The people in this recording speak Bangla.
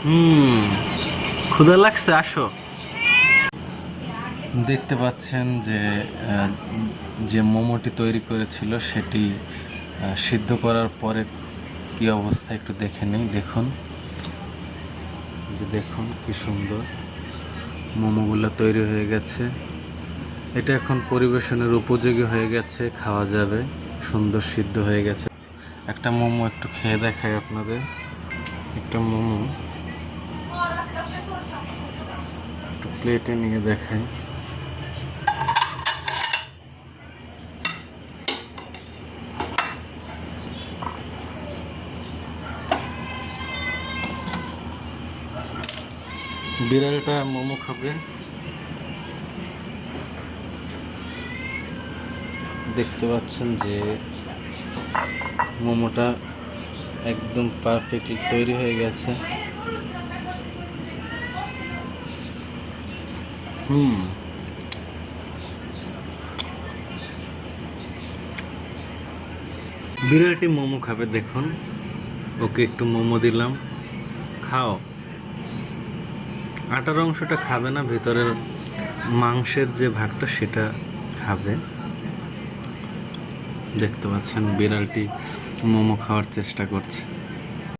হুম, ক্ষুধা লাগছে, আসো। দেখতে পাচ্ছেন যে যে মোমোটি তৈরি করেছিল সেটি সিদ্ধ করার পরে কি অবস্থা একটু দেখে নেই। দেখুন, যে দেখুন কি সুন্দর মোমোগুলো তৈরি হয়ে গেছে। এটা এখন পরিবেশনের উপযোগী হয়ে গেছে, খাওয়া যাবে, সুন্দর সিদ্ধ হয়ে গেছে। একটা মোমো একটু খেয়ে দেখাই আপনাদের। একটা মোমো একটু প্লেটে নিয়ে দেখাই। বিড়ালটা মোমো খাবে। দেখতে পাচ্ছেন যে মোমোটা একদম পারফেক্টলি তৈরি হয়ে গেছে। হুম, বিড়ালটি মোমো খাবে, দেখুন। ওকে একটু মোমো দিলাম, খাও। আটার অংশটা খাবে না, ভিতরের মাংসের যে ভাগটা সেটা খাবে। দেখতে পাচ্ছেন বিড়ালটি মোমো খাওয়ার চেষ্টা করছে।